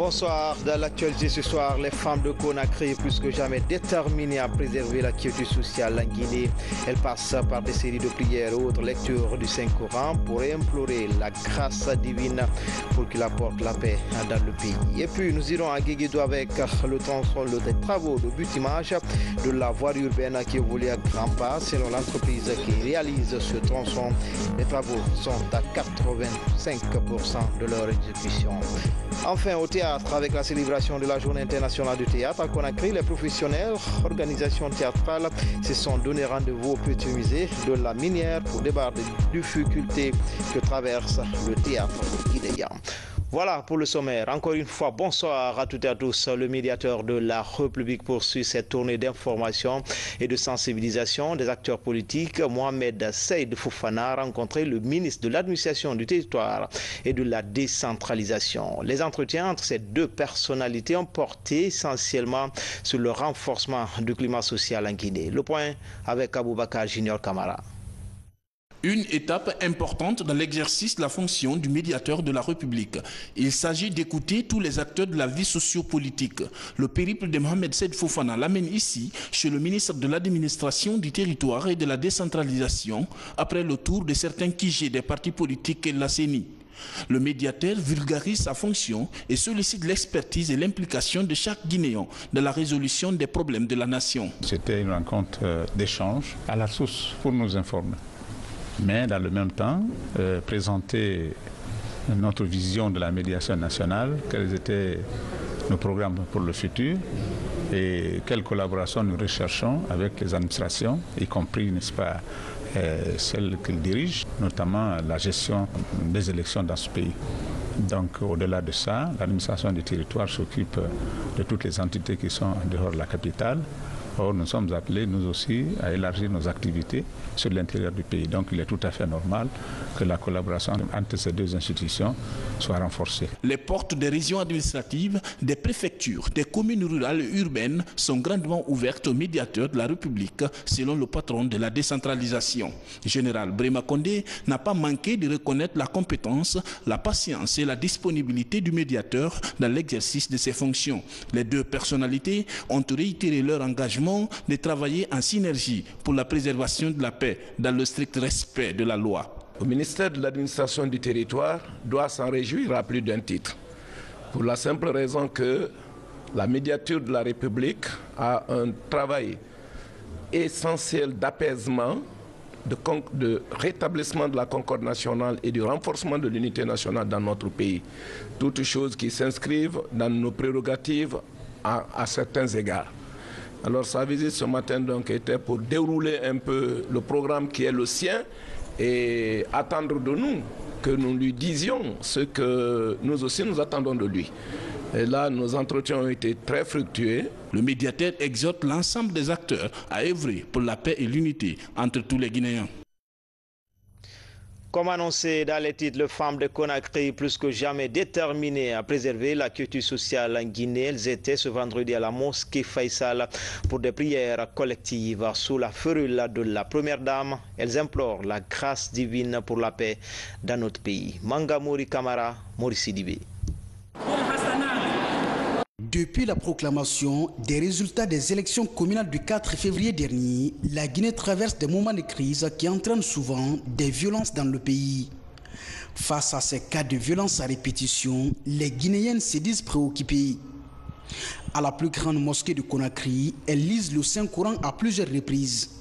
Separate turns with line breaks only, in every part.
bonsoir. Dans l'actualité ce soir, les femmes de Conakry, plus que jamais déterminées à préserver la quiétude sociale en Guinée. Elles passent par des séries de prières et autres lectures du Saint-Coran pour implorer la grâce divine pour qu'il apporte la paix dans le pays. Et puis nous irons à Guéguédou avec le tronçon des travaux de butimage de la voie urbaine qui évolue à grands pas. Selon l'entreprise qui réalise ce tronçon, les travaux sont à 85% de leur exécution. Enfin, au théâtre, avec la célébration de la Journée internationale du théâtre à Conakry, les professionnels, organisations théâtrales se sont donné rendez-vous au petit musée de la Minière pour débattre des difficultés que traverse le théâtre guinéen. Voilà pour le sommaire. Encore une fois, bonsoir à toutes et à tous. Le médiateur de la République poursuit cette tournée d'information et de sensibilisation des acteurs politiques. Mohamed Seyd Fofana a rencontré le ministre de l'administration du territoire et de la décentralisation. Les entretiens entre ces deux personnalités ont porté essentiellement sur le renforcement du climat social en Guinée. Le point avec Aboubakar Junior Kamara.
Une étape importante dans l'exercice de la fonction du médiateur de la République. Il s'agit d'écouter tous les acteurs de la vie sociopolitique. Le périple de Mohamed Seyd Fofana l'amène ici, chez le ministre de l'administration du territoire et de la décentralisation, après le tour de certains QG des partis politiques et de la CENI. Le médiateur vulgarise sa fonction et sollicite l'expertise et l'implication de chaque Guinéen dans la résolution des problèmes de la nation.
C'était une rencontre d'échange à la source pour nous informer. Mais dans le même temps, présenter notre vision de la médiation nationale, quels étaient nos programmes pour le futur et quelle collaboration nous recherchons avec les administrations, y compris, n'est-ce pas, celles qu'ils dirigent, notamment la gestion des élections dans ce pays. Donc au-delà de ça, l'administration du territoire s'occupe de toutes les entités qui sont en dehors de la capitale. Or, nous sommes appelés, nous aussi, à élargir nos activités sur l'intérieur du pays. Donc, il est tout à fait normal que la collaboration entre ces deux institutions soit renforcée.
Les portes des régions administratives, des préfectures, des communes rurales et urbaines sont grandement ouvertes aux médiateurs de la République, selon le patron de la décentralisation. Général Brema Condé n'a pas manqué de reconnaître la compétence, la patience et la disponibilité du médiateur dans l'exercice de ses fonctions. Les deux personnalités ont réitéré leur engagement de travailler en synergie pour la préservation de la paix dans le strict respect de la loi.
Le ministère de l'administration du territoire doit s'en réjouir à plus d'un titre, pour la simple raison que la médiature de la République a un travail essentiel d'apaisement, de rétablissement de la concorde nationale et du renforcement de l'unité nationale dans notre pays. Toutes choses qui s'inscrivent dans nos prérogatives à certains égards. Alors sa visite ce matin donc était pour dérouler un peu le programme qui est le sien et attendre de nous que nous lui disions ce que nous aussi nous attendons de lui. Et là, nos entretiens ont été très fructueux.
Le médiateur exhorte l'ensemble des acteurs à œuvrer pour la paix et l'unité entre tous les Guinéens.
Comme annoncé dans les titres, les femmes de Conakry, plus que jamais déterminées à préserver la quiétude sociale en Guinée, elles étaient ce vendredi à la mosquée Faisal pour des prières collectives sous la férule de la première dame. Elles implorent la grâce divine pour la paix dans notre pays. Manga Mori Kamara, Maurice Sidibé.
Depuis la proclamation des résultats des élections communales du 4 février dernier, la Guinée traverse des moments de crise qui entraînent souvent des violences dans le pays. Face à ces cas de violence à répétition, les Guinéennes se disent préoccupées. À la plus grande mosquée de Conakry, elles lisent le Saint-Coran à plusieurs reprises.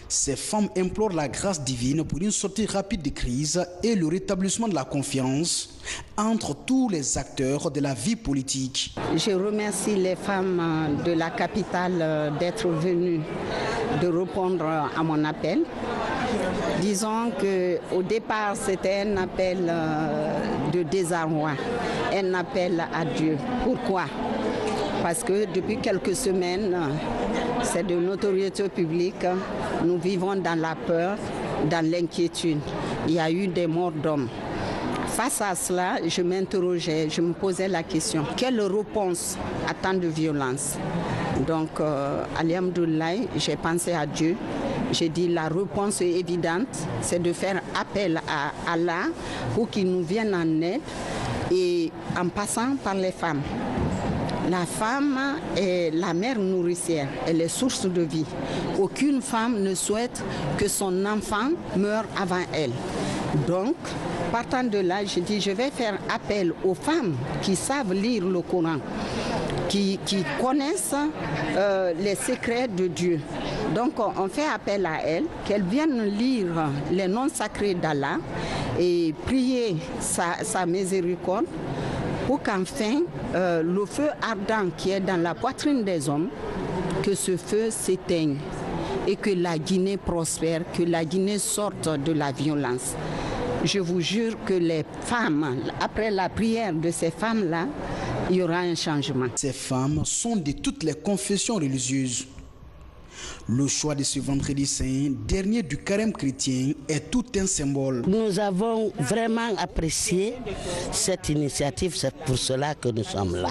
Ces femmes implorent la grâce divine pour une sortie rapide de crise et le rétablissement de la confiance entre tous les acteurs de la vie politique.
Je remercie les femmes de la capitale d'être venues, de répondre à mon appel. Disons qu'au départ, c'était un appel de désarroi, un appel à Dieu. Pourquoi ? Parce que depuis quelques semaines, c'est de notoriété publique, nous vivons dans la peur, dans l'inquiétude. Il y a eu des morts d'hommes. Face à cela, je m'interrogeais, je me posais la question, quelle réponse à tant de violence? Donc, alhamdoulilah, j'ai pensé à Dieu. J'ai dit la réponse est évidente, c'est de faire appel à Allah pour qu'il nous vienne en aide et en passant par les femmes. La femme est la mère nourricière, elle est source de vie. Aucune femme ne souhaite que son enfant meure avant elle. Donc, partant de là, je dis, je vais faire appel aux femmes qui savent lire le Coran, qui connaissent les secrets de Dieu. Donc, on fait appel à elles, qu'elles viennent lire les noms sacrés d'Allah et prier sa miséricorde, pour qu'enfin le feu ardent qui est dans la poitrine des hommes, que ce feu s'éteigne et que la Guinée prospère, que la Guinée sorte de la violence. Je vous jure que les femmes, après la prière de ces femmes-là, il y aura un changement.
Ces femmes sont de toutes les confessions religieuses. Le choix de ce vendredi saint, dernier du carême chrétien, est tout un symbole.
Nous avons vraiment apprécié cette initiative, c'est pour cela que nous sommes là.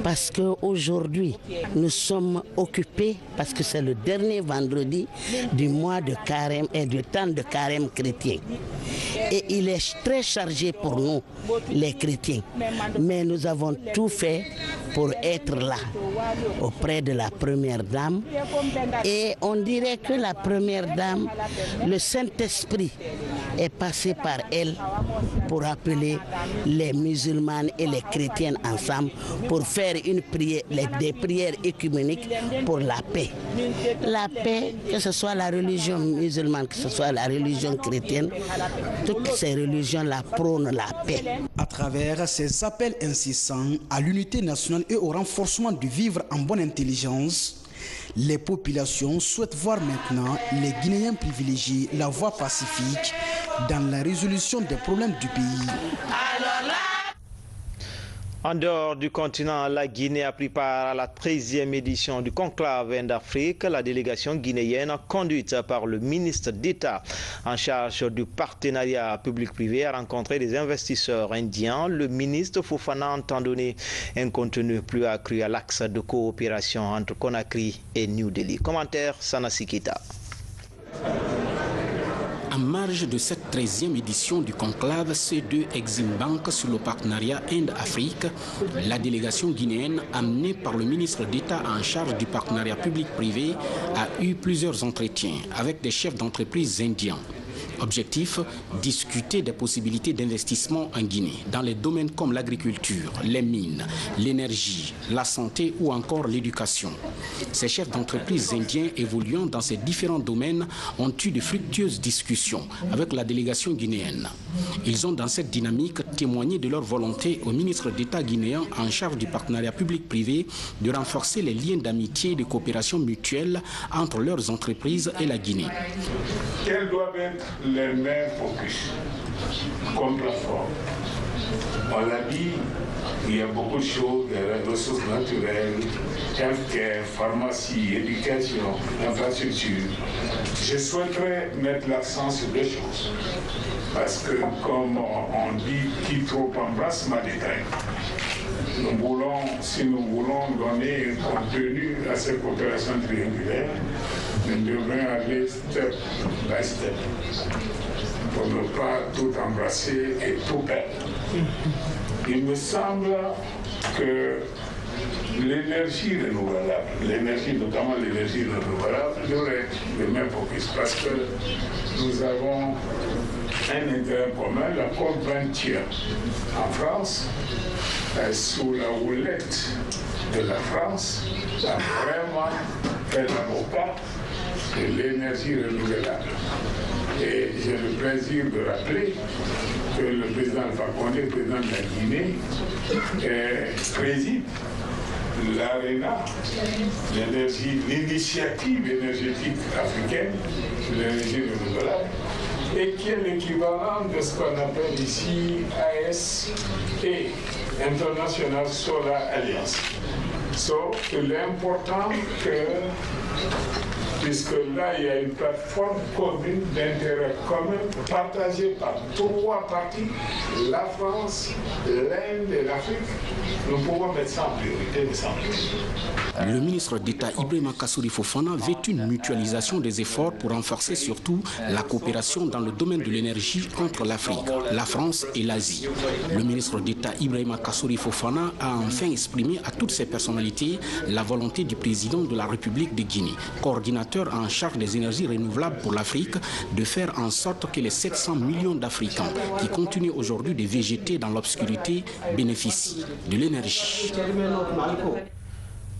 Parce qu'aujourd'hui, nous sommes occupés, parce que c'est le dernier vendredi du mois de carême et du temps de carême chrétien. Et il est très chargé pour nous, les chrétiens. Mais nous avons tout fait pour être là, auprès de la première dame. Et on dirait que la première dame, le Saint-Esprit est passé par elle pour appeler les musulmanes et les chrétiennes ensemble pour faire une prière, des prières écuméniques pour la paix. La paix, que ce soit la religion musulmane, que ce soit la religion chrétienne, toutes ces religions-là prônent la paix.
À travers ces appels incessants à l'unité nationale et au renforcement du vivre en bonne intelligence, les populations souhaitent voir maintenant les Guinéens privilégier la voie pacifique dans la résolution des problèmes du pays.
En dehors du continent, la Guinée a pris part à la 13e édition du conclave Inde-Afrique. La délégation guinéenne, conduite par le ministre d'État en charge du partenariat public-privé, a rencontré des investisseurs indiens. Le ministre Fofana entend donner un contenu plus accru à l'axe de coopération entre Conakry et New Delhi. Commentaire Sana Sikita.
En marge de cette 13e édition du conclave C2 Exim Bank sur le partenariat Inde-Afrique, la délégation guinéenne amenée par le ministre d'État en charge du partenariat public-privé a eu plusieurs entretiens avec des chefs d'entreprise indiens. Objectif, discuter des possibilités d'investissement en Guinée dans les domaines comme l'agriculture, les mines, l'énergie, la santé ou encore l'éducation. Ces chefs d'entreprise indiens évoluant dans ces différents domaines ont eu de fructueuses discussions avec la délégation guinéenne. Ils ont dans cette dynamique témoigné de leur volonté au ministre d'État guinéen en charge du partenariat public-privé de renforcer les liens d'amitié et de coopération mutuelle entre leurs entreprises et la Guinée.
Quels doivent être les mêmes focus comme plateforme? On l'a dit, il y a beaucoup de choses, des ressources naturelles, healthcare, pharmacie, éducation, infrastructure. Je souhaiterais mettre l'accent sur deux choses. Parce que, comme on dit, qui trop embrasse mal détruit. Si nous voulons donner un contenu à cette coopération triangulaire, nous devons aller step by step pour ne pas tout embrasser et tout perdre. Il me semble que l'énergie renouvelable, notamment l'énergie renouvelable, devrait être le même focus parce que nous avons un intérêt commun, la COP21 en France, sous la houlette de la France, a vraiment fait l'avocat de l'énergie renouvelable. Et j'ai le plaisir de rappeler que le président Alpha Condé, le président de la Guinée, préside l'ARENA, l'initiative énergétique africaine, l'énergie renouvelable, et qui est l'équivalent de ce qu'on appelle ici ASE, International Solar Alliance. Donc, il est important que puisque là, il y a une plateforme commune d'intérêt commun partagée par 3 parties, la France, l'Inde et l'Afrique. Nous pouvons mettre ça en priorité, mais sans plus.
Le ministre d'État Ibrahima Kassory Fofana veut une mutualisation des efforts pour renforcer surtout la coopération dans le domaine de l'énergie entre l'Afrique, la France et l'Asie. Le ministre d'État Ibrahima Kassory Fofana a enfin exprimé à toutes ces personnalités la volonté du président de la République de Guinée, coordinateur en charge des énergies renouvelables pour l'Afrique, de faire en sorte que les 700 millions d'Africains qui continuent aujourd'hui de végéter dans l'obscurité bénéficient de l'énergie.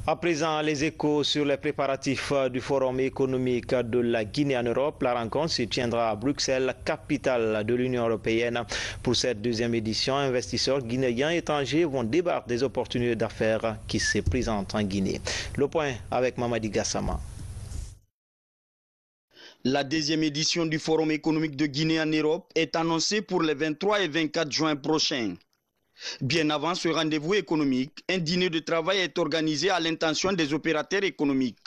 À présent, les échos sur les préparatifs du Forum économique de la Guinée en Europe. La rencontre se tiendra à Bruxelles, capitale de l'Union européenne. Pour cette deuxième édition, investisseurs guinéens et étrangers vont débattre des opportunités d'affaires qui se présentent en Guinée. Le point avec Mamadi Gassama.
La deuxième édition du Forum économique de Guinée en Europe est annoncée pour les 23 et 24 juin prochains. Bien avant ce rendez-vous économique, un dîner de travail est organisé à l'intention des opérateurs économiques.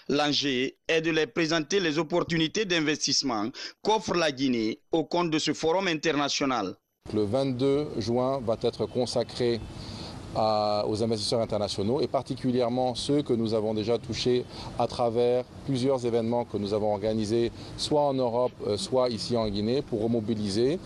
L'enjeu est de les présenter les opportunités d'investissement qu'offre la Guinée au compte de ce forum international.
Le 22 juin va être consacré aux investisseurs internationaux et particulièrement ceux que nous avons déjà touchés à travers plusieurs événements que nous avons organisés soit en Europe, soit ici en Guinée pour remobiliser.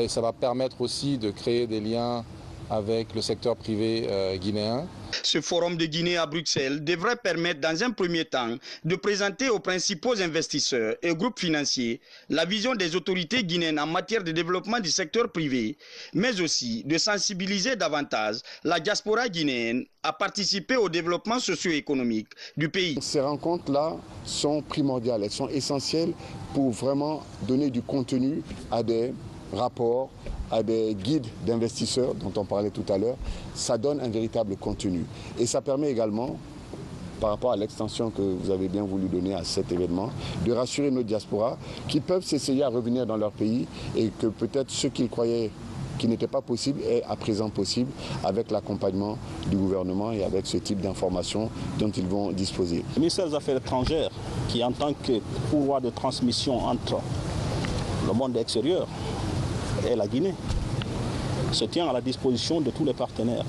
Ça va permettre aussi de créer des liens avec le secteur privé guinéen.
Ce forum de Guinée à Bruxelles devrait permettre dans un premier temps de présenter aux principaux investisseurs et groupes financiers la vision des autorités guinéennes en matière de développement du secteur privé, mais aussi de sensibiliser davantage la diaspora guinéenne à participer au développement socio-économique du pays.
Ces rencontres-là sont primordiales, elles sont essentielles pour vraiment donner du contenu à des rapports, à des guides d'investisseurs dont on parlait tout à l'heure. Ça donne un véritable contenu. Et ça permet également, par rapport à l'extension que vous avez bien voulu donner à cet événement, de rassurer nos diasporas qui peuvent s'essayer à revenir dans leur pays et que peut-être ceux qu'ils croyaient qui n'était pas possible est à présent possible avec l'accompagnement du gouvernement et avec ce type d'informations dont ils vont disposer.
Le ministère des Affaires étrangères, qui en tant que pouvoir de transmission entre le monde extérieur et la Guinée, se tient à la disposition de tous les partenaires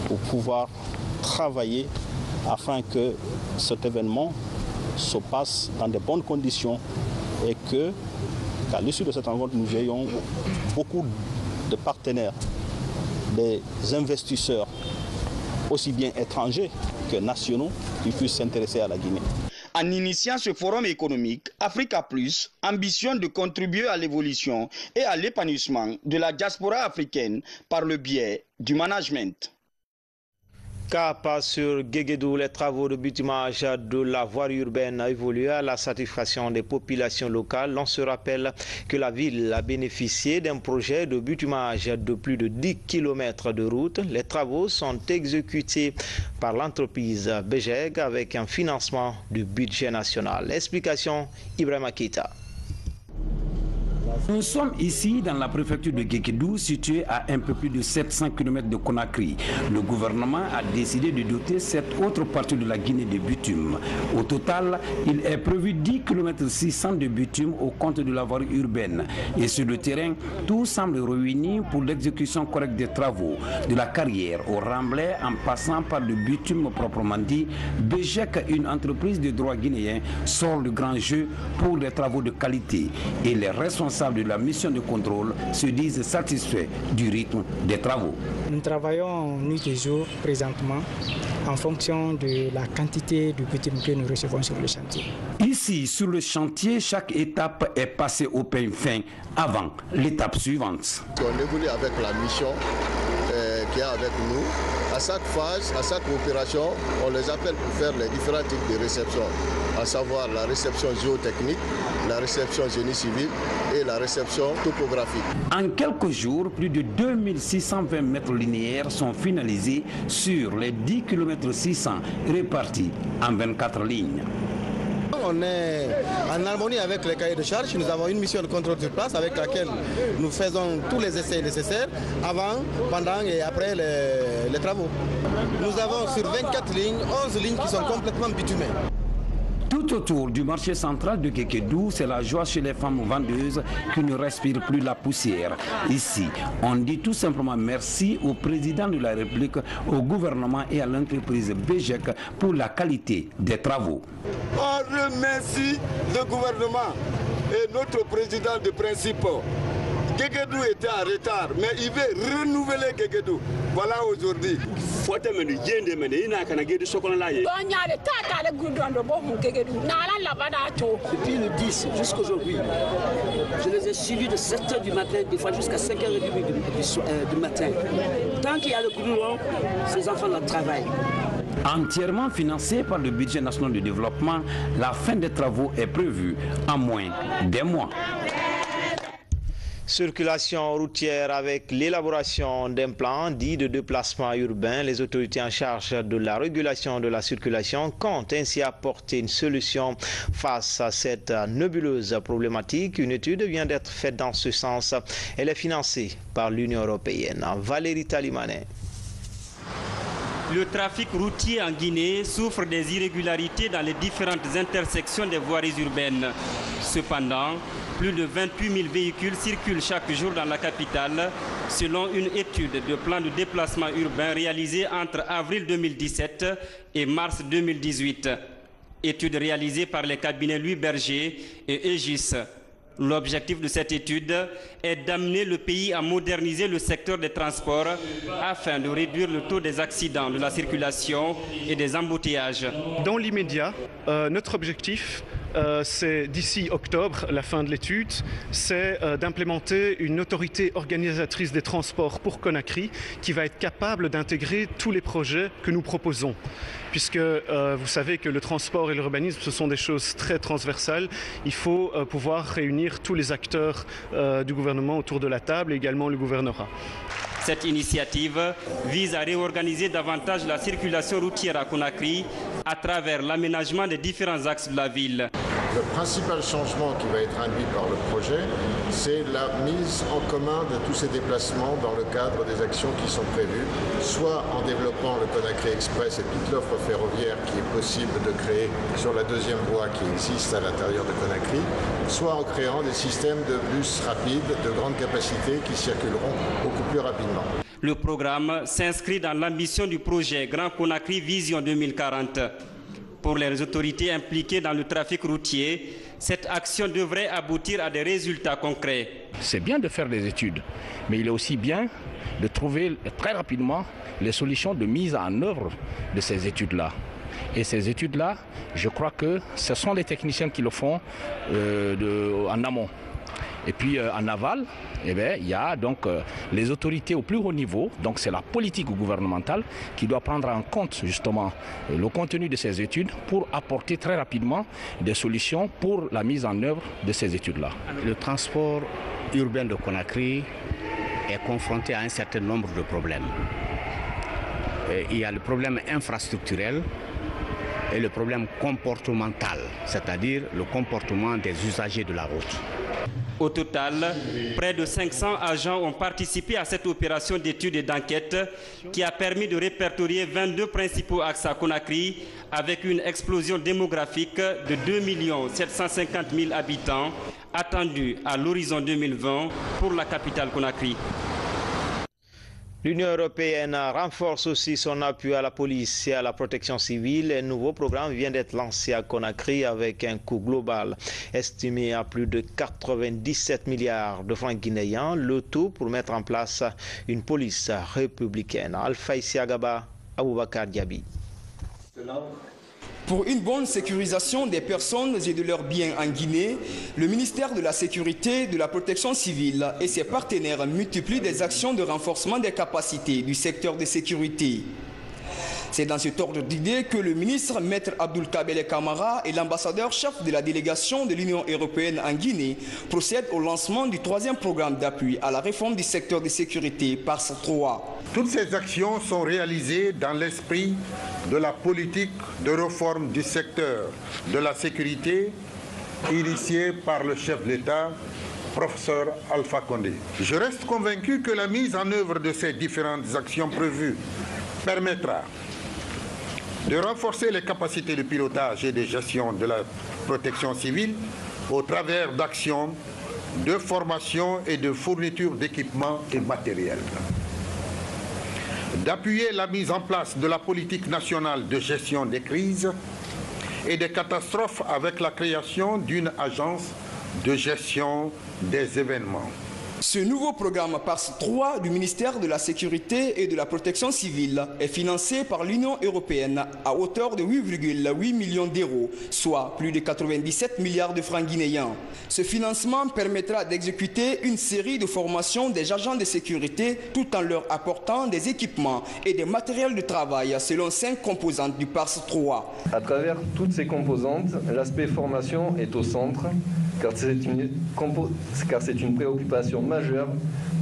pour pouvoir travailler afin que cet événement se passe dans de bonnes conditions et qu'à l'issue de cette rencontre, nous ayons beaucoup de partenaires, des investisseurs, aussi bien étrangers que nationaux, qui puissent s'intéresser à la Guinée.
En initiant ce forum économique, Africa Plus ambitionne de contribuer à l'évolution et à l'épanouissement de la diaspora africaine par le biais du management.
Cap sur Guéguédou, les travaux de bitumage de la voie urbaine a évolué à la satisfaction des populations locales. On se rappelle que la ville a bénéficié d'un projet de bitumage de plus de 10 km de route. Les travaux sont exécutés par l'entreprise Bejeg avec un financement du budget national. Explication Ibrahima Keita.
Nous sommes ici dans la préfecture de Guéguédou, située à un peu plus de 700 km de Conakry. Le gouvernement a décidé de doter cette autre partie de la Guinée de bitume. Au total, il est prévu 10 km 600 de bitume au compte de la voie urbaine. Et sur le terrain, tout semble réuni pour l'exécution correcte des travaux. De la carrière au remblai, en passant par le bitume proprement dit, Bejeg, une entreprise de droit guinéen, sort le grand jeu pour les travaux de qualité. Et les responsables de la mission de contrôle se disent satisfaits du rythme des travaux.
Nous travaillons nuit et jour présentement en fonction de la quantité de bitume que nous recevons sur le chantier.
Ici, sur le chantier, chaque étape est passée au peigne fin avant l'étape suivante.
On évolue avec la mission qui est avec nous. À chaque phase, à chaque opération, on les appelle pour faire les différents types de réception, à savoir la réception géotechnique, la réception génie civil et la réception topographique.
En quelques jours, plus de 2620 mètres linéaires sont finalisés sur les 10 km 600 répartis en 24 lignes.
On est en harmonie avec les cahiers de charges. Nous avons une mission de contrôle sur place avec laquelle nous faisons tous les essais nécessaires avant, pendant et après les travaux. Nous avons sur 24 lignes, 11 lignes qui sont complètement bitumées.
Tout autour du marché central de Kékédou, c'est la joie chez les femmes vendeuses qui ne respirent plus la poussière. Ici, on dit tout simplement merci au président de la République, au gouvernement et à l'entreprise BGEC pour la qualité des travaux.
On remercie le gouvernement et notre président de principe. Kékédou était en retard, mais il veut renouveler Kékédou. Voilà aujourd'hui.
Depuis le 10 jusqu'à aujourd'hui, je les ai suivis de 7h du matin, des fois jusqu'à 5h30 du matin. Tant qu'il y a le goudron, ces enfants-là travaillent.
Entièrement financé par le budget national de développement, la fin des travaux est prévue en moins d'un mois.
Circulation routière avec l'élaboration d'un plan dit de déplacement urbain. Les autorités en charge de la régulation de la circulation comptent ainsi apporter une solution face à cette nébuleuse problématique. Une étude vient d'être faite dans ce sens. Elle est financée par l'Union européenne. Valérie Talimanet.
Le trafic routier en Guinée souffre des irrégularités dans les différentes intersections des voiries urbaines. Cependant, plus de 28 000 véhicules circulent chaque jour dans la capitale, selon une étude de plan de déplacement urbain réalisée entre avril 2017 et mars 2018. Étude réalisée par les cabinets Louis Berger et Aegis. L'objectif de cette étude est d'amener le pays à moderniser le secteur des transports afin de réduire le taux des accidents de la circulation et des embouteillages.
Dans l'immédiat, notre objectif, c'est d'ici octobre, la fin de l'étude, c'est d'implémenter une autorité organisatrice des transports pour Conakry qui va être capable d'intégrer tous les projets que nous proposons. Puisque vous savez que le transport et l'urbanisme, ce sont des choses très transversales. Il faut pouvoir réunir tous les acteurs du gouvernement autour de la table et également le gouvernorat.
Cette initiative vise à réorganiser davantage la circulation routière à Conakry à travers l'aménagement des différents axes de la ville.
Le principal changement qui va être induit par le projet, c'est la mise en commun de tous ces déplacements dans le cadre des actions qui sont prévues, soit en développant le Conakry Express et toute l'offre ferroviaire qui est possible de créer sur la deuxième voie qui existe à l'intérieur de Conakry, soit en créant des systèmes de bus rapides de grande capacité qui circuleront beaucoup plus rapidement.
Le programme s'inscrit dans l'ambition du projet Grand Conakry Vision 2040. Pour les autorités impliquées dans le trafic routier, cette action devrait aboutir à des résultats concrets.
C'est bien de faire des études, mais il est aussi bien de trouver très rapidement les solutions de mise en œuvre de ces études-là. Et ces études-là, je crois que ce sont les techniciens qui le font en amont. Et puis en aval, il y a donc les autorités au plus haut niveau, donc c'est la politique gouvernementale qui doit prendre en compte justement le contenu de ces études pour apporter très rapidement des solutions pour la mise en œuvre de ces études-là.
Le transport urbain de Conakry est confronté à un certain nombre de problèmes. Il y a le problème infrastructurel et le problème comportemental, c'est-à-dire le comportement des usagers de la route.
Au total, près de 500 agents ont participé à cette opération d'études et d'enquête qui a permis de répertorier 22 principaux axes à Conakry avec une explosion démographique de 2 750 000 habitants attendue à l'horizon 2020 pour la capitale Conakry.
L'Union européenne renforce aussi son appui à la police et à la protection civile. Un nouveau programme vient d'être lancé à Conakry avec un coût global estimé à plus de 97 milliards de francs guinéens. Le tout pour mettre en place une police républicaine. Alpha Isiagaba, Aboubakar Diaby.
Pour une bonne sécurisation des personnes et de leurs biens en Guinée, le ministère de la Sécurité, de la Protection civile et ses partenaires multiplient des actions de renforcement des capacités du secteur de sécurité. C'est dans cet ordre d'idée que le ministre Maître Abdoul Kabele Kamara et l'ambassadeur chef de la délégation de l'Union européenne en Guinée procèdent au lancement du 3e programme d'appui à la réforme du secteur de sécurité PARS 3.
Toutes ces actions sont réalisées dans l'esprit de la politique de réforme du secteur de la sécurité initiée par le chef de l'État, professeur Alpha Condé. Je reste convaincu que la mise en œuvre de ces différentes actions prévues permettra de renforcer les capacités de pilotage et de gestion de la protection civile au travers d'actions de formation et de fourniture d'équipements et matériels. D'appuyer la mise en place de la politique nationale de gestion des crises et des catastrophes avec la création d'une agence de gestion des événements.
Ce nouveau programme PARS 3 du ministère de la Sécurité et de la Protection civile est financé par l'Union européenne à hauteur de 8,8 millions d'euros, soit plus de 97 milliards de francs guinéens. Ce financement permettra d'exécuter une série de formations des agents de sécurité tout en leur apportant des équipements et des matériels de travail selon 5 composantes du PARS 3.
À travers toutes ces composantes, l'aspect formation est au centre, car c'est une préoccupation majeure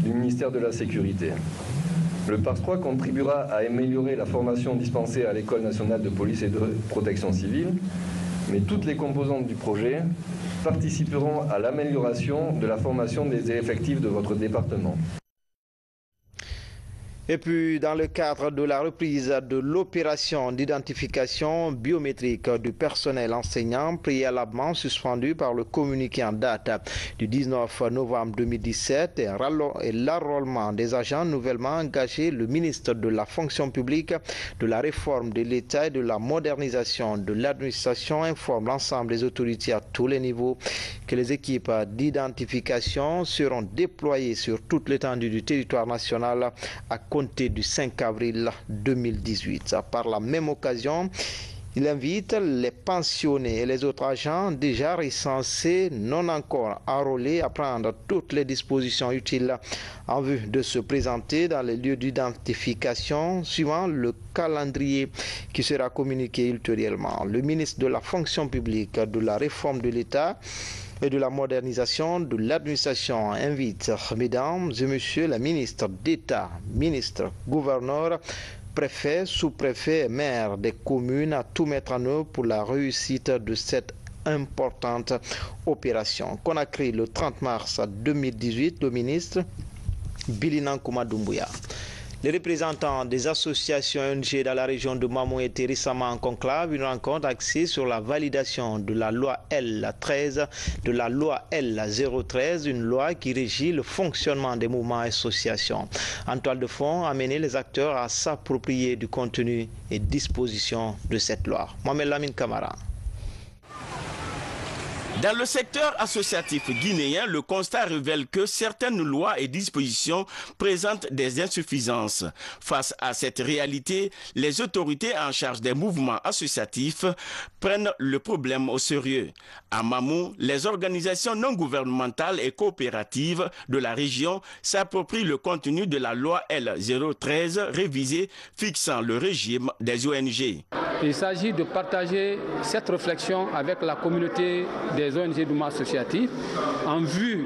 du ministère de la Sécurité. Le PARS 3 contribuera à améliorer la formation dispensée à l'École nationale de police et de protection civile, mais toutes les composantes du projet participeront à l'amélioration de la formation des effectifs de votre département.
Et puis, dans le cadre de la reprise de l'opération d'identification biométrique du personnel enseignant préalablement suspendu par le communiqué en date du 19 novembre 2017 et l'enrôlement des agents nouvellement engagés, le ministre de la fonction publique, de la réforme de l'État et de la modernisation de l'administration informe l'ensemble des autorités à tous les niveaux que les équipes d'identification seront déployées sur toute l'étendue du territoire national à compter du 5 avril 2018. Par la même occasion, il invite les pensionnés et les autres agents déjà recensés, non encore enrôlés, à prendre toutes les dispositions utiles en vue de se présenter dans les lieux d'identification suivant le calendrier qui sera communiqué ultérieurement. Le ministre de la fonction publique, de la réforme de l'État et de la modernisation de l'administration invite, mesdames et messieurs les ministres d'État, ministres, gouverneurs, préfets, sous-préfets et maires des communes à tout mettre en œuvre pour la réussite de cette importante opération. Conakry le 30 mars 2018, le ministre Bilinan Doumbouya. Les représentants des associations ONG dans la région de Mamou étaient récemment en conclave, une rencontre axée sur la validation de la loi L13, de la loi L013, une loi qui régit le fonctionnement des mouvements et associations. En toile de fond, amener les acteurs à s'approprier du contenu et dispositions de cette loi. Mohamed Lamine Kamara.
Dans le secteur associatif guinéen, le constat révèle que certaines lois et dispositions présentent des insuffisances. Face à cette réalité, les autorités en charge des mouvements associatifs prennent le problème au sérieux. À Mamou, les organisations non gouvernementales et coopératives de la région s'approprient le contenu de la loi L013 révisée fixant le régime des ONG.
Il s'agit de partager cette réflexion avec la communauté des ONG du mouvement associatif en vue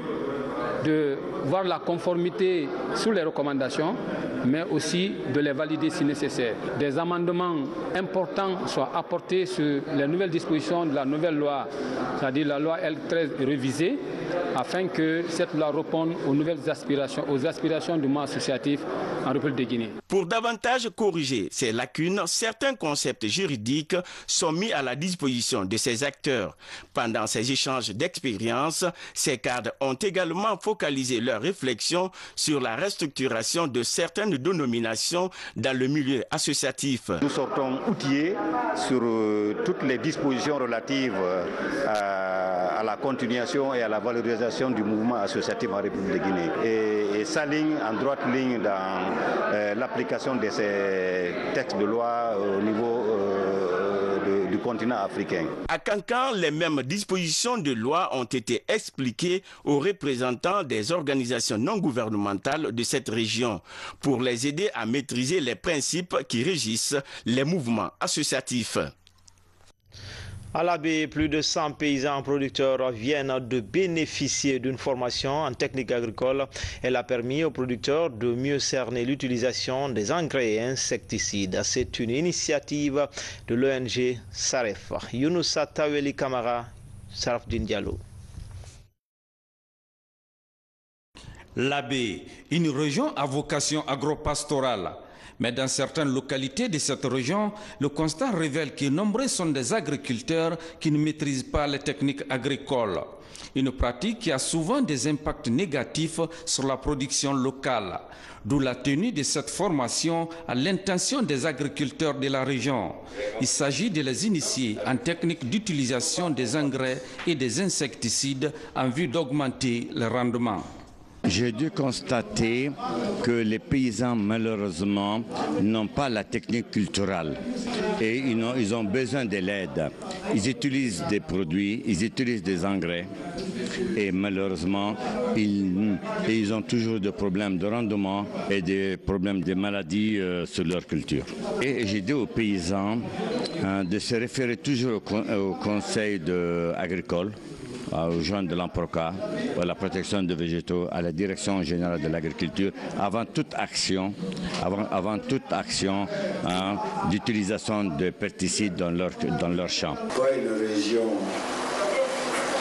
de voir la conformité sous les recommandations, mais aussi de les valider si nécessaire. Des amendements importants soient apportés sur les nouvelles dispositions de la nouvelle loi, c'est-à-dire la loi L13 révisée, afin que cette loi réponde aux nouvelles aspirations, aux aspirations du mouvement associatif en République de Guinée.
Pour davantage corriger ces lacunes, certains concepts juridiques sont mis à la disposition de ces acteurs. Pendant ces échanges d'expériences, ces cadres ont également focalisé leurs réflexions sur la restructuration de certaines dénominations dans le milieu associatif.
Nous sortons outillés sur toutes les dispositions relatives à la continuation et à la valorisation du mouvement associatif en République de Guinée et s'aligne en droite ligne dans l'application de ces textes de loi au niveau du continent africain.
À Cancan, les mêmes dispositions de loi ont été expliquées aux représentants des organisations non gouvernementales de cette région pour les aider à maîtriser les principes qui régissent les mouvements associatifs.
À la baie, plus de 100 paysans producteurs viennent de bénéficier d'une formation en technique agricole. Elle a permis aux producteurs de mieux cerner l'utilisation des engrais et insecticides. C'est une initiative de l'ONG SAREF. Younoussa Taweli Kamara, Sarafdine Diallo.
La baie, une région à vocation agro-pastorale,
Mais dans certaines localités de cette région, le constat révèle que nombreux sont des agriculteurs qui ne maîtrisent pas les techniques agricoles. Une pratique qui a souvent des impacts négatifs sur la production locale. D'où la tenue de cette formation à l'intention des agriculteurs de la région. Il s'agit de les initier en technique d'utilisation des engrais et des insecticides en vue d'augmenter le rendement.
J'ai dû constater que les paysans, malheureusement, n'ont pas la technique culturelle et ils ont besoin de l'aide. Ils utilisent des produits, ils utilisent des engrais et malheureusement, ils ont toujours des problèmes de rendement et des problèmes de maladies sur leur culture. Et j'ai dit aux paysans de se référer toujours au conseil agricole, aux gens de l'Amproca, à la protection des végétaux, à la direction générale de l'agriculture, avant toute action d'utilisation de pesticides dans leur champ.
Pas une région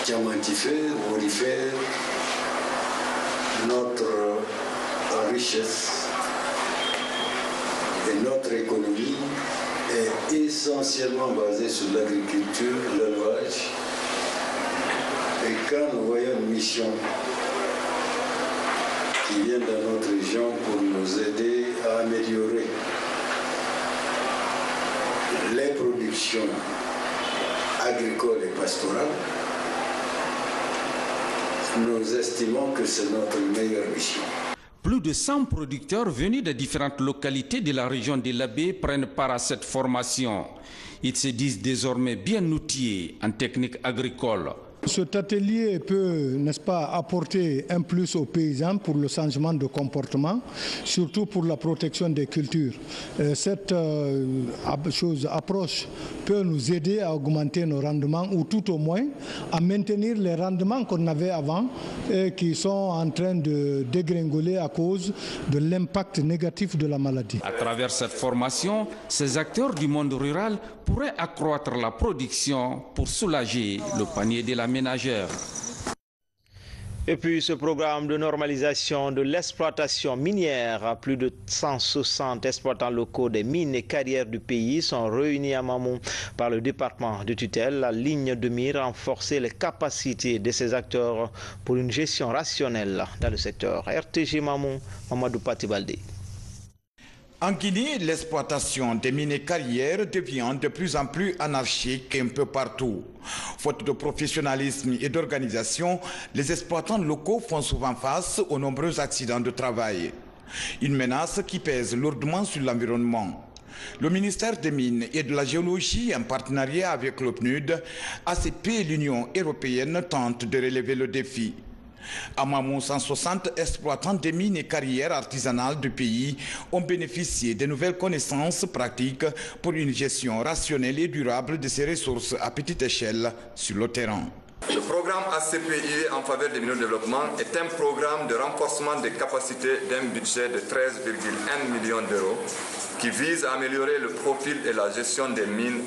diamantifère, aurifère, notre richesse et notre économie est essentiellement basée sur l'agriculture, l'élevage. Et quand nous voyons une mission qui vient dans notre région pour nous aider à améliorer les productions agricoles et pastorales, nous estimons que c'est notre meilleure mission.
Plus de 100 producteurs venus de différentes localités de la région de l'Abbé prennent part à cette formation. Ils se disent désormais bien outillés en technique agricole.
Cet atelier peut, n'est-ce pas, apporter un plus aux paysans pour le changement de comportement, surtout pour la protection des cultures. Cette approche peut nous aider à augmenter nos rendements ou tout au moins à maintenir les rendements qu'on avait avant et qui sont en train de dégringoler à cause de l'impact négatif de la maladie.
À travers cette formation, ces acteurs du monde rural pourraient accroître la production pour soulager le panier de la ménagère.
Et puis ce programme de normalisation de l'exploitation minière, plus de 160 exploitants locaux des mines et carrières du pays sont réunis à Mamou par le département de tutelle. La ligne de mire renforcer les capacités de ces acteurs pour une gestion rationnelle dans le secteur. RTG Mamou, Mamadou Patibaldé.
En Guinée, l'exploitation des mines et carrières devient de plus en plus anarchique un peu partout. Faute de professionnalisme et d'organisation, les exploitants locaux font souvent face aux nombreux accidents de travail. Une menace qui pèse lourdement sur l'environnement. Le ministère des Mines et de la Géologie, en partenariat avec le PNUD, ACP et l'Union européenne tentent de relever le défi. À Mamou, 160 exploitants des mines et carrières artisanales du pays ont bénéficié de nouvelles connaissances pratiques pour une gestion rationnelle et durable de ces ressources à petite échelle sur le terrain.
Le programme ACPI en faveur des mines de développement est un programme de renforcement des capacités d'un budget de 13,1 millions d'euros qui vise à améliorer le profil et la gestion des mines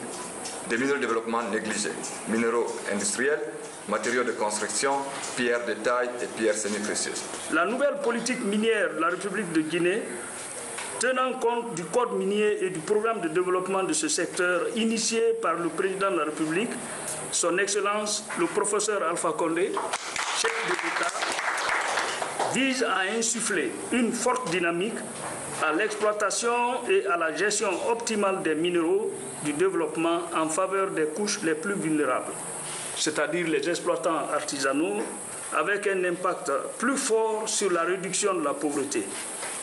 de développement négligées, minéraux industriels, matériaux de construction, pierres de taille et pierres semi-précieuses.
La nouvelle politique minière de la République de Guinée, tenant compte du code minier et du programme de développement de ce secteur initié par le président de la République, son Excellence le professeur Alpha Condé, chef de l'État, vise à insuffler une forte dynamique à l'exploitation et à la gestion optimale des minéraux du développement en faveur des couches les plus vulnérables, c'est-à-dire les exploitants artisanaux, avec un impact plus fort sur la réduction de la pauvreté.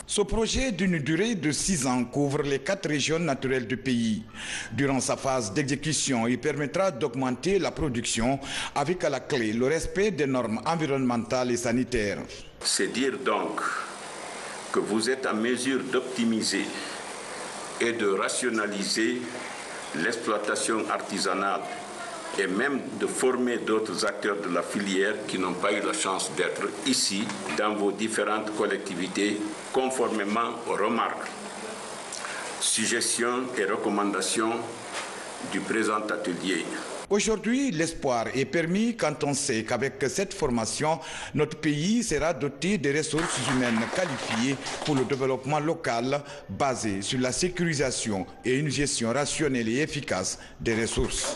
Ce projet d'une durée de 6 ans couvre les 4 régions naturelles du pays. Durant sa phase d'exécution, il permettra d'augmenter la production avec à la clé le respect des normes environnementales et sanitaires.
C'est dire donc que vous êtes en mesure d'optimiser et de rationaliser l'exploitation artisanale et même de former d'autres acteurs de la filière qui n'ont pas eu la chance d'être ici dans vos différentes collectivités conformément aux remarques, suggestions et recommandations du présent atelier.
Aujourd'hui, l'espoir est permis quand on sait qu'avec cette formation, notre pays sera doté de ressources humaines qualifiées pour le développement local basé sur la sécurisation et une gestion rationnelle et efficace des ressources.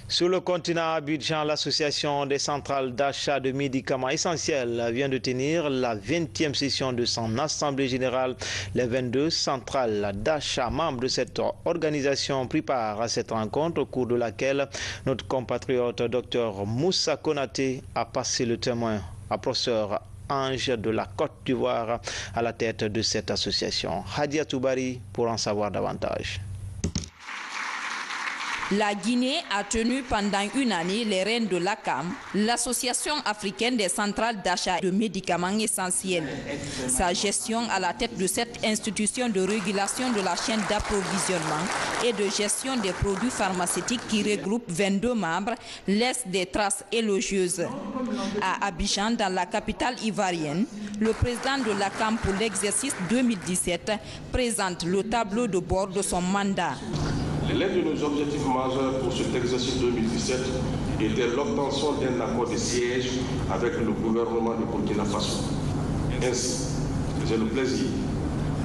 Sur le continent Abidjan, l'association des centrales d'achat de médicaments essentiels vient de tenir la 20e session de son assemblée générale. Les 22 centrales d'achat membres de cette organisation pris part à cette rencontre au cours de laquelle notre compatriote Dr Moussa Konaté a passé le témoin à professeur Ange de la Côte d'Ivoire à la tête de cette association. Hadia Toubari pour en savoir davantage.
La Guinée a tenu pendant une année les rênes de l'ACAM, l'Association africaine des centrales d'achat de médicaments essentiels. Sa gestion à la tête de cette institution de régulation de la chaîne d'approvisionnement et de gestion des produits pharmaceutiques qui regroupe 22 membres laisse des traces élogieuses. À Abidjan, dans la capitale ivoirienne, le président de l'ACAM pour l'exercice 2017 présente le tableau de bord de son mandat.
L'un de nos objectifs majeurs pour cet exercice 2017 était l'obtention d'un accord de siège avec le gouvernement de Burkina Faso. Ainsi, j'ai le plaisir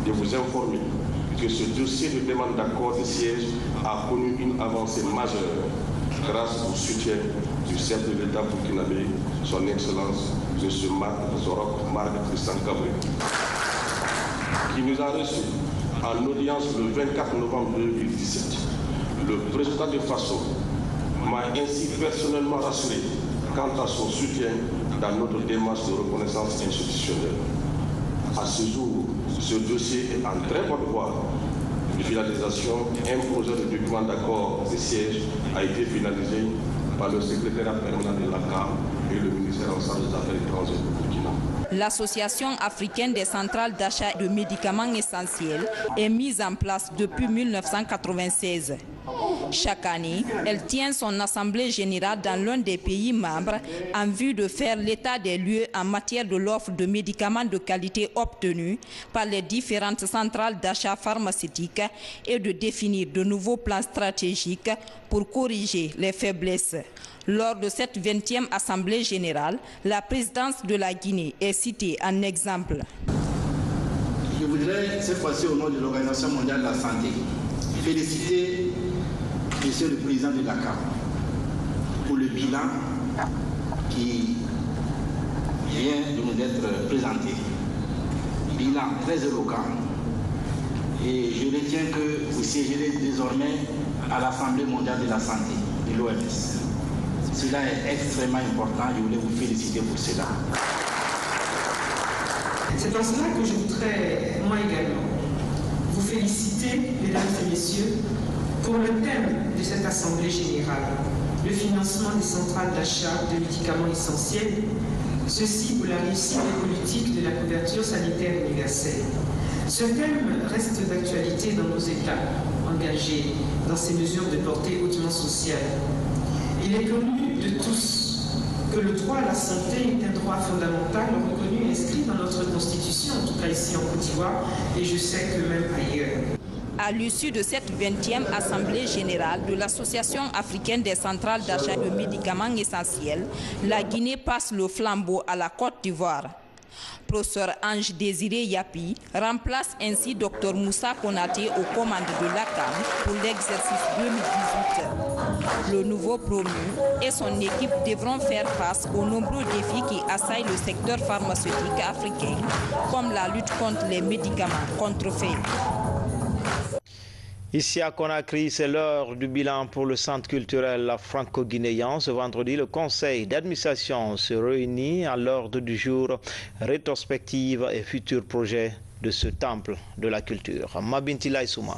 de vous informer que ce dossier de demande d'accord de siège a connu une avancée majeure grâce au soutien du chef de l'État burkinabé, son Excellence M. Marc Christian Cabri, qui nous a reçus en audience le 24 novembre 2017. Le président de Faso m'a ainsi personnellement rassuré quant à son soutien dans notre démarche de reconnaissance institutionnelle. À ce jour, ce dossier est en très bonne voie de finalisation. Un projet de document d'accord de siège a été finalisé par le secrétariat permanent de l'ACAM et le ministère en charge des Affaires étrangères du Burkina.
L'Association africaine des centrales d'achat de médicaments essentiels est mise en place depuis 1996. Chaque année, elle tient son assemblée générale dans l'un des pays membres en vue de faire l'état des lieux en matière de l'offre de médicaments de qualité obtenue par les différentes centrales d'achat pharmaceutiques et de définir de nouveaux plans stratégiques pour corriger les faiblesses. Lors de cette 20e assemblée générale, la présidence de la Guinée est citée en exemple.
Je voudrais cette fois-ci au nom de l'Organisation mondiale de la santé féliciter Monsieur le Président de l'ACAM pour le bilan qui vient de nous être présenté. Bilan très éloquent. Et je retiens que vous siégerez désormais à l'Assemblée mondiale de la santé de l'OMS. Cela est extrêmement important, je voulais vous féliciter pour cela.
C'est en cela que je voudrais, moi également, vous féliciter, mesdames et messieurs, pour le thème de cette Assemblée générale, le financement des centrales d'achat de médicaments essentiels, ceci pour la réussite des politiques de la couverture sanitaire universelle. Ce thème reste d'actualité dans nos États engagés dans ces mesures de portée hautement sociale. Il est connu de tous que le droit à la santé est un droit fondamental reconnu et inscrit dans notre Constitution, en tout cas ici en Côte d'Ivoire, et je sais que même ailleurs.
À l'issue de cette 20e Assemblée générale de l'Association africaine des centrales d'achat de médicaments essentiels, la Guinée passe le flambeau à la Côte d'Ivoire. Professeur Ange Désiré Yapi remplace ainsi Dr Moussa Konaté aux commandes de l'ACAM pour l'exercice 2018. Le nouveau promu et son équipe devront faire face aux nombreux défis qui assaillent le secteur pharmaceutique africain, comme la lutte contre les médicaments contrefaits.
Ici à Conakry, c'est l'heure du bilan pour le centre culturel franco-guinéen. Ce vendredi, le conseil d'administration se réunit à l'ordre du jour, rétrospective et futurs projets de ce temple de la culture. Mabintila Issouma.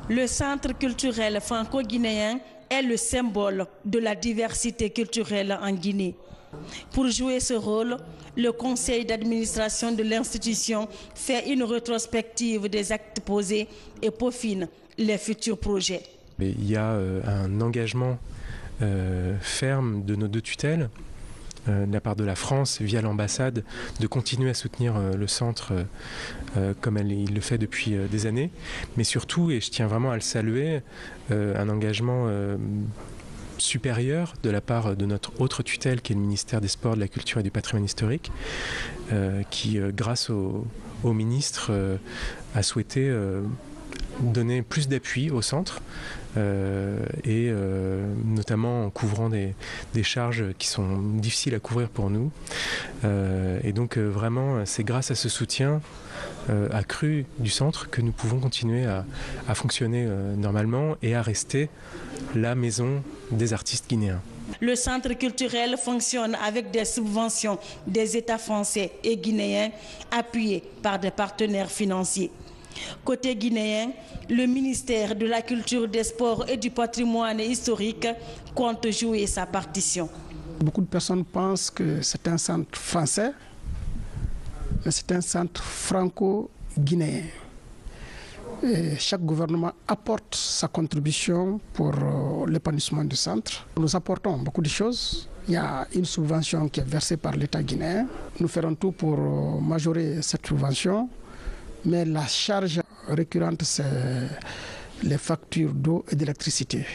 Le centre culturel franco-guinéen est le symbole de la diversité culturelle en Guinée. Pour jouer ce rôle, le conseil d'administration de l'institution fait une rétrospective des actes posés et peaufine les futurs projets.
Il y a un engagement ferme de nos deux tutelles de la part de la France, via l'ambassade, de continuer à soutenir le centre comme il le fait depuis des années. Mais surtout, et je tiens vraiment à le saluer, un engagement supérieur de la part de notre autre tutelle, qui est le ministère des Sports, de la Culture et du Patrimoine historique, qui, grâce au ministre, a souhaité donner plus d'appui au centre, et notamment en couvrant des charges qui sont difficiles à couvrir pour nous. Et donc vraiment, c'est grâce à ce soutien accru du centre que nous pouvons continuer à fonctionner normalement et à rester la maison des artistes guinéens.
Le centre culturel fonctionne avec des subventions des États français et guinéens appuyés par des partenaires financiers. Côté guinéen, le ministère de la Culture, des Sports et du Patrimoine historique compte jouer sa partition.
Beaucoup de personnes pensent que c'est un centre français, mais c'est un centre franco-guinéen. Et chaque gouvernement apporte sa contribution pour l'épanouissement du centre. Nous apportons beaucoup de choses. Il y a une subvention qui est versée par l'État guinéen. Nous ferons tout pour majorer cette subvention. Mais la charge récurrente, c'est les factures d'eau et d'électricité.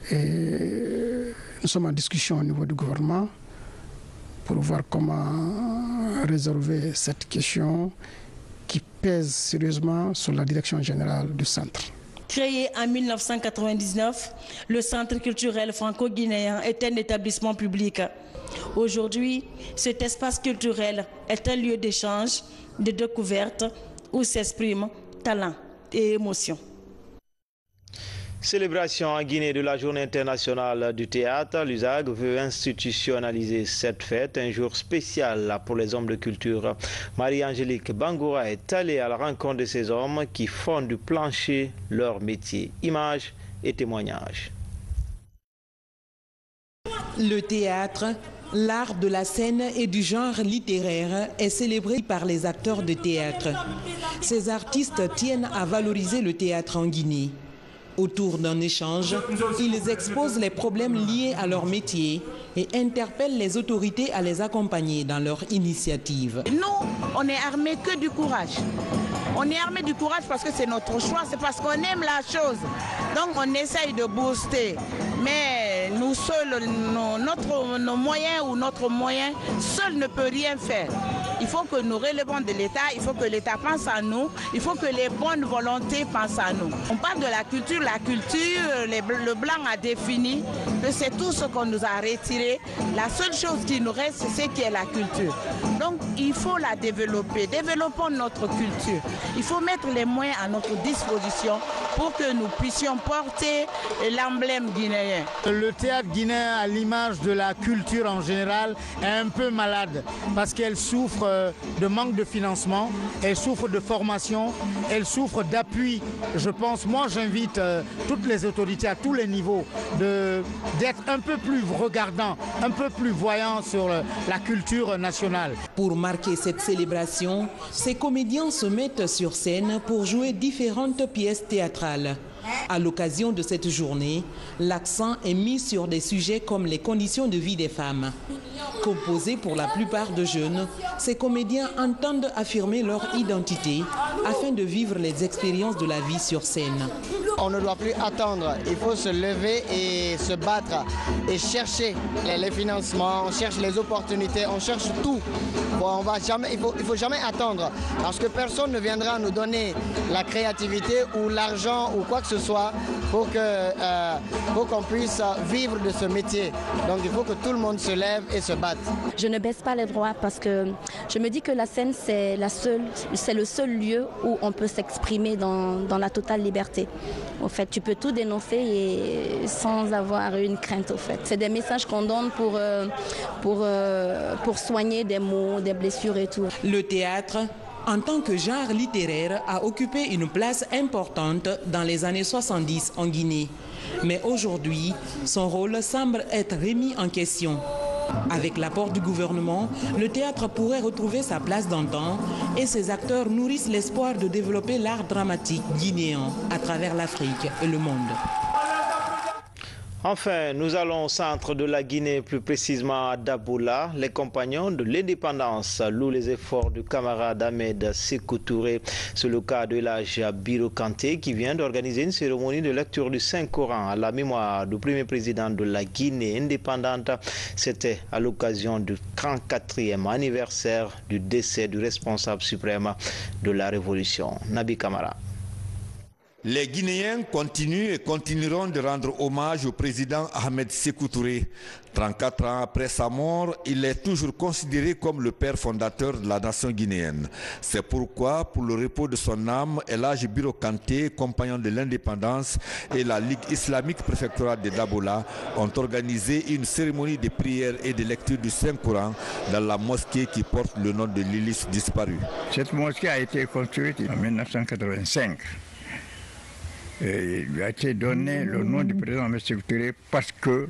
Et nous sommes en discussion au niveau du gouvernement pour voir comment résolver cette question qui pèse sérieusement sur la direction générale du centre.
Créé en 1999, le Centre culturel franco-guinéen est un établissement public. Aujourd'hui, cet espace culturel est un lieu d'échange, de découverte, où s'expriment talent et émotion.
Célébration en Guinée de la Journée internationale du théâtre, l'USAG veut institutionnaliser cette fête, un jour spécial pour les hommes de culture. Marie-Angélique Bangoura est allée à la rencontre de ces hommes qui font du plancher leur métier. Images et témoignages.
Le théâtre, l'art de la scène et du genre littéraire est célébré par les acteurs de théâtre. Ces artistes tiennent à valoriser le théâtre en Guinée. Autour d'un échange, ils exposent les problèmes liés à leur métier et interpellent les autorités à les accompagner dans leur initiative.
Nous, on est armés que du courage. On est armés du courage parce que c'est notre choix, c'est parce qu'on aime la chose. Donc on essaye de booster. Mais nous seuls, nos moyens ou notre moyen seul ne peut rien faire. Il faut que nous relevons de l'État, il faut que l'État pense à nous, il faut que les bonnes volontés pensent à nous. On parle de la culture, le blanc a défini que c'est tout ce qu'on nous a retiré. La seule chose qui nous reste, c'est ce qui est la culture. Donc il faut la développer, développons notre culture. Il faut mettre les moyens à notre disposition pour que nous puissions porter l'emblème guinéen.
Le théâtre guinéen, à l'image de la culture en général, est un peu malade parce qu'elle souffre de manque de financement, elle souffre de formation, elle souffre d'appui. Je pense, moi j'invite toutes les autorités à tous les niveaux d'être un peu plus regardants, un peu plus voyants sur la culture nationale.
Pour marquer cette célébration, ces comédiens se mettent sur scène pour jouer différentes pièces théâtrales. À l'occasion de cette journée, l'accent est mis sur des sujets comme les conditions de vie des femmes. Composés pour la plupart de jeunes, ces comédiens entendent affirmer leur identité afin de vivre les expériences de la vie sur scène.
On ne doit plus attendre, il faut se lever et se battre et chercher les financements, on cherche les opportunités, on cherche tout. Bon, il ne faut jamais attendre parce que personne ne viendra nous donner la créativité ou l'argent ou quoi que ce soit pour qu'on puisse vivre de ce métier. Donc il faut que tout le monde se lève et se batte.
Je ne baisse pas les droits parce que je me dis que la scène c'est le seul lieu où on peut s'exprimer dans la totale liberté. En fait, tu peux tout dénoncer et sans avoir une crainte. Au fait, c'est des messages qu'on donne pour soigner des maux, des blessures et tout.
Le théâtre, en tant que genre littéraire, a occupé une place importante dans les années 70 en Guinée. Mais aujourd'hui, son rôle semble être remis en question. Avec l'apport du gouvernement, le théâtre pourrait retrouver sa place d'antan et ses acteurs nourrissent l'espoir de développer l'art dramatique guinéen à travers l'Afrique et le monde.
Enfin, nous allons au centre de la Guinée, plus précisément à Daboula. Les compagnons de l'indépendance louent les efforts du camarade Ahmed Sékou Touré. C'est le cas de l'âge Biro Kanté qui vient d'organiser une cérémonie de lecture du Saint-Coran à la mémoire du premier président de la Guinée indépendante. C'était à l'occasion du 34e anniversaire du décès du responsable suprême de la Révolution, Nabi Kamara.
Les Guinéens continuent et continueront de rendre hommage au président Ahmed Sékou Touré. 34 ans après sa mort, il est toujours considéré comme le père fondateur de la nation guinéenne. C'est pourquoi, pour le repos de son âme, El Hadji Biro Kanté, compagnon de l'indépendance, et la Ligue islamique préfectorale de Daboula ont organisé une cérémonie de prière et de lecture du Saint-Coran dans la mosquée qui porte le nom de l'Ilis disparu.
Cette mosquée a été construite en 1985. Et il lui a été donné le nom du président Ahmed Sékou Touré parce que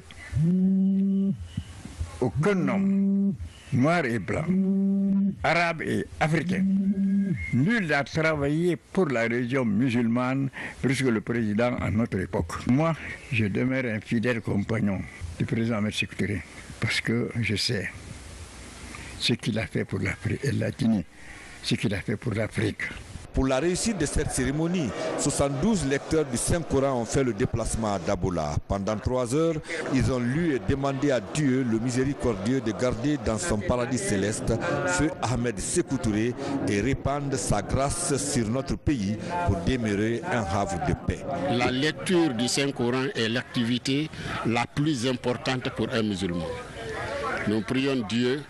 aucun homme, noir et blanc, arabe et africain, nul n'a travaillé pour la religion musulmane plus que le président à notre époque. Moi, je demeure un fidèle compagnon du président Ahmed Sékou Touré parce que je sais ce qu'il a fait pour l'Afrique et la Guinée, ce qu'il a fait pour l'Afrique.
Pour la réussite de cette cérémonie, 72 lecteurs du Saint-Coran ont fait le déplacement à Daboula. Pendant 3 heures, ils ont lu et demandé à Dieu, le miséricordieux, de garder dans son paradis céleste feu Ahmed Sékou Touré et répandre sa grâce sur notre pays pour demeurer un havre de paix.
La lecture du Saint-Coran est l'activité la plus importante pour un musulman. Nous prions Dieu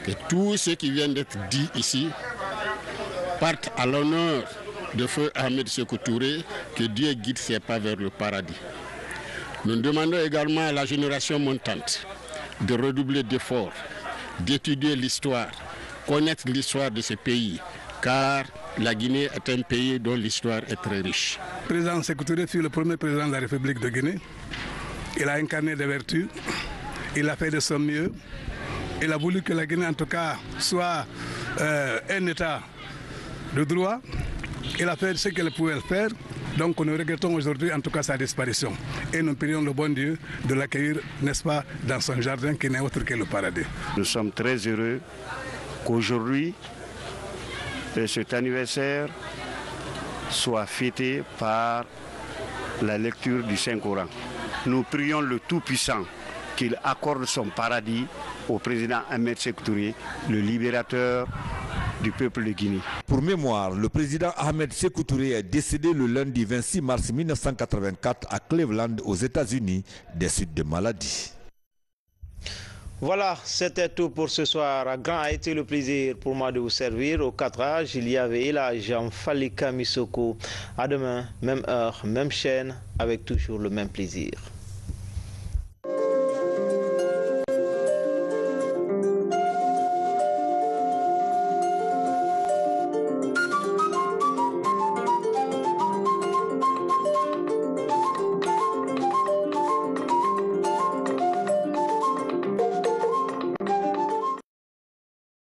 que tout ce qui vient d'être dit ici partent à l'honneur de feu Ahmed Sékou Touré, que Dieu guide ses pas vers le paradis. Nous demandons également à la génération montante de redoubler d'efforts, d'étudier l'histoire, connaître l'histoire de ce pays, car la Guinée est un pays dont l'histoire est très riche.
Le président Sékou Touré fut le premier président de la République de Guinée. Il a incarné des vertus, il a fait de son mieux, il a voulu que la Guinée en tout cas soit un État de droit. Il a fait ce qu'elle pouvait faire, donc nous regrettons aujourd'hui en tout cas sa disparition. Et nous prions le bon Dieu de l'accueillir, n'est-ce pas, dans son jardin qui n'est autre que le paradis.
Nous sommes très heureux qu'aujourd'hui, cet anniversaire soit fêté par la lecture du Saint-Coran. Nous prions le Tout-Puissant qu'il accorde son paradis au président Ahmed Sékou Touré, le libérateur du peuple de Guinée.
Pour mémoire, le président Ahmed Sékou Touré est décédé le lundi 26 mars 1984 à Cleveland, aux États-Unis, des suites de maladie.
Voilà, c'était tout pour ce soir. Grand a été le plaisir pour moi de vous servir. Au cadrage, il y avait El Hadji Falika Missoko. À demain, même heure, même chaîne, avec toujours le même plaisir.